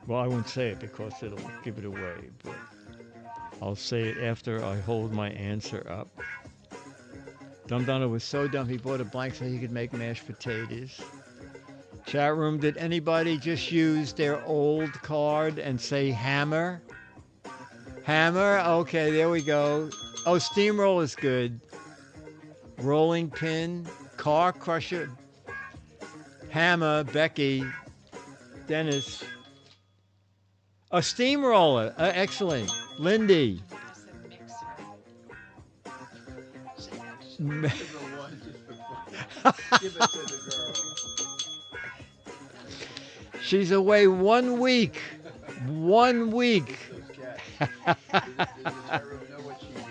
well, I won't say it because it'll give it away, but I'll say it after I hold my answer up. Dumb Donald was so dumb he bought a blank so he could make mashed potatoes. Chat room, did anybody just use their old card and say hammer? Hammer? Okay, there we go. Oh, steamroll is good. Rolling pin, car crusher, hammer, Becky, Dennis. A steamroller, excellent. Lindy. Give her one just for fun. Give it to the girl. She's away 1 week. 1 week. Those cats. Does the chat room know what she did?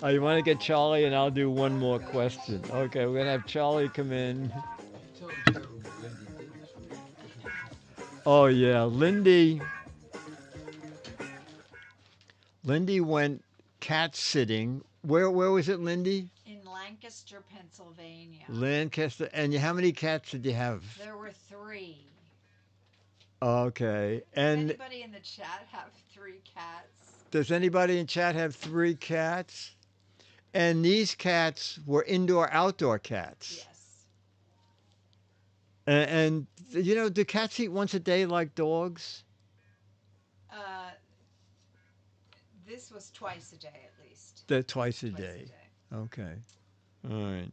Oh, you want to get Charlie, and I'll do one more question. Okay, we're going to have Charlie come in. Tell the chat room what Lindy did this week. Oh, yeah. Lindy went cat sitting. Where was it, Lindy? In Lancaster, Pennsylvania. Lancaster. And how many cats did you have? There were 3. Okay. And Anybody in the chat have 3 cats? does anybody in chat have 3 cats? And these cats were indoor-outdoor cats. Yes. And you know, do cats eat once a day like dogs? This was twice a day at least. They're twice a day. Okay. All right.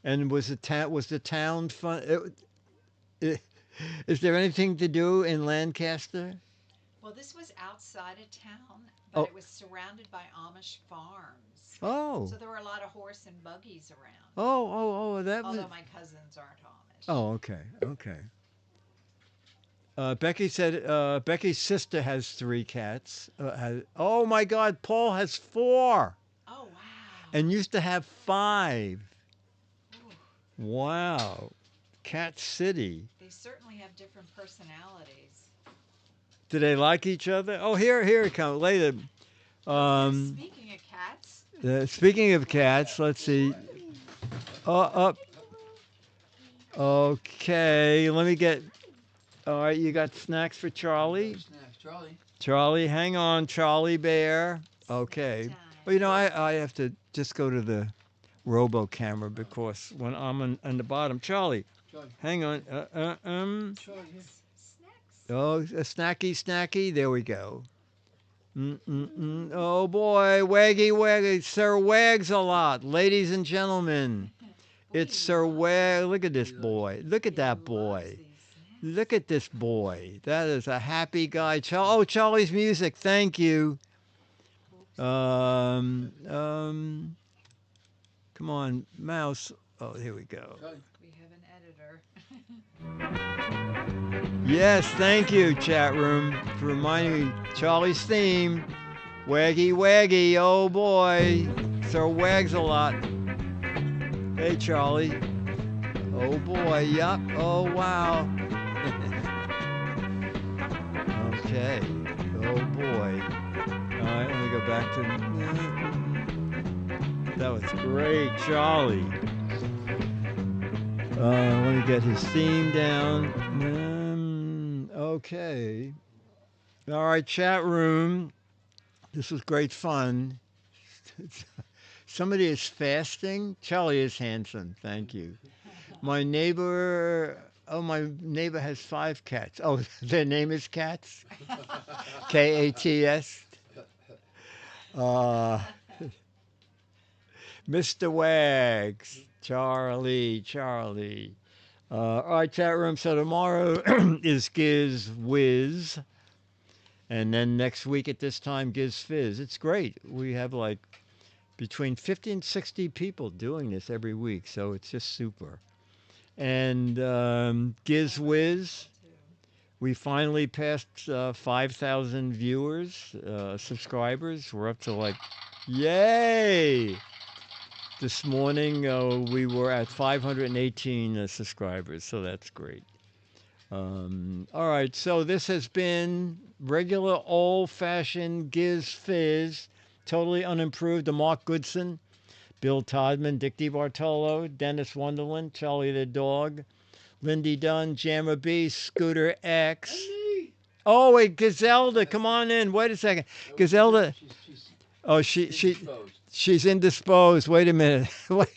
And was the town fun? Is there anything to do in Lancaster? Well, this was outside of town, but it was surrounded by Amish farms. Oh. So there were a lot of horse and buggies around. Oh, that was. Although my cousins aren't Amish. Oh, okay. Becky said Becky's sister has 3 cats. Oh my God, Paul has 4. Oh wow. And used to have 5. Ooh. Wow. Cat City. They certainly have different personalities. Do they like each other? Oh, here it comes later. Speaking of cats. Speaking of cats, let's see. Okay, let me get. All right, you got snacks for Charlie? Snacks, Charlie. Charlie, hang on, Charlie Bear. Okay. Well, you know, I have to just go to the robo camera because when I'm on the bottom, Charlie, hang on. Charlie, here. Oh, a snacky. There we go. Oh boy, waggy. Sir Wags a lot, ladies and gentlemen. It's Sir Wag. Look at this boy. Look at that boy. Look at this boy. That is a happy guy. Oh, Charlie's music. Thank you. Come on, mouse. Oh, here we go. We have an editor. Yes, thank you, chat room, for reminding me. Charlie's theme, Waggy Waggy, oh boy. So wags a lot. Hey, Charlie. Oh boy, yup, oh wow. Okay, oh boy. All right, let me go back to... That was great, Charlie. Let me get his theme down. Okay. All right, chat room. This was great fun. Somebody is fasting. Charlie is handsome. Thank you. My neighbor has 5 cats. Oh, their name is Cats? Kats? Mr. Wags. Charlie. All right, chat room. So tomorrow is Giz Wiz. And then next week at this time, Giz Fiz. It's great. We have like between 50 and 60 people doing this every week. So it's just super. And Giz Wiz, we finally passed 5,000 viewers, subscribers. We're up to like, yay! This morning we were at 518 subscribers, so that's great. All right, so this has been regular old-fashioned Giz Fiz, totally unimproved. The Mark Goodson, Bill Todman, Dick DeBartolo, Dennis Wonderland, Charlie the Dog, Lindy Dunn, Jammer B, Scooter X. Me. Oh, wait, Gazelda, come on in. Wait a second. Gazelda. Oh, she's indisposed. Wait a minute. Wait.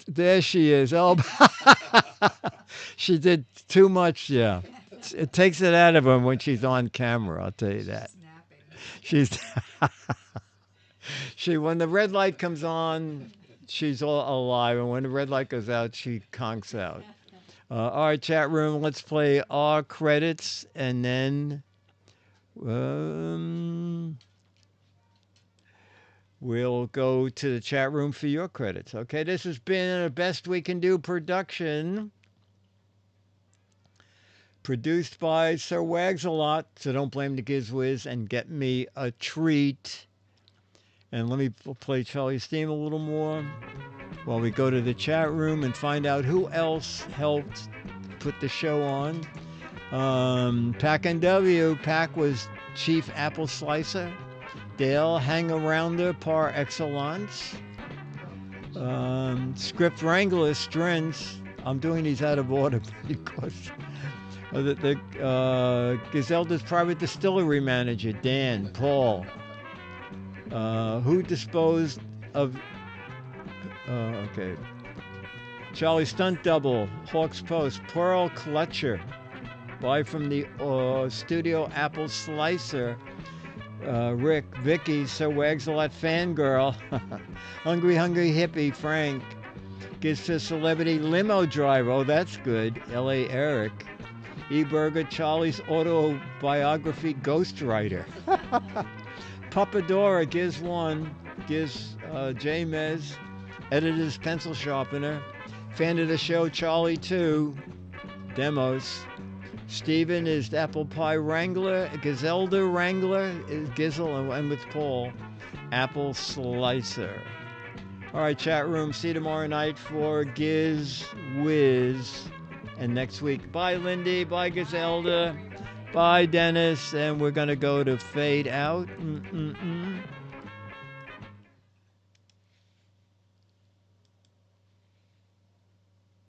There she is. Oh, she did too much. Yeah, it takes it out of her when she's on camera. I'll tell you that. She's when the red light comes on, she's all alive, and when the red light goes out, she conks out. All right, chat room. Let's play our credits, and then we'll go to the chat room for your credits. Okay, this has been a Best We Can Do production. Produced by Sir Wags-a-Lot, so don't blame the Giz Wiz and get me a treat. And let me play Charlie's theme a little more while we go to the chat room and find out who else helped put the show on. Pack and W. Pack was Chief Apple Slicer. Dale, hang-arounder par excellence. Script Wrangler, Strengths. I'm doing these out of order because the Gazelda's Private Distillery Manager, Dan, Paul. Who disposed of... okay. Charlie Stunt Double, Hawks Post, Pearl Clutcher. Buy from the Studio Apple Slicer. Rick, Vicky, Sir Wags-a-Lot Fangirl, Hungry Hippie, Frank, Giz Fiz Celebrity Limo Driver, oh that's good, L.A. Eric, E-Burger, Charlie's Autobiography Ghostwriter, Papadora, Giz 1, Giz J. Mez, Editor's Pencil Sharpener, Fan of the Show, Charlie 2, Demos, Steven is Apple Pie Wrangler. Gazelda Wrangler is Gizzle and with Paul. Apple Slicer. All right, chat room. See you tomorrow night for Giz Wiz. And next week, bye Lindy, bye Gazelda, bye Dennis. And we're going to go to Fade Out.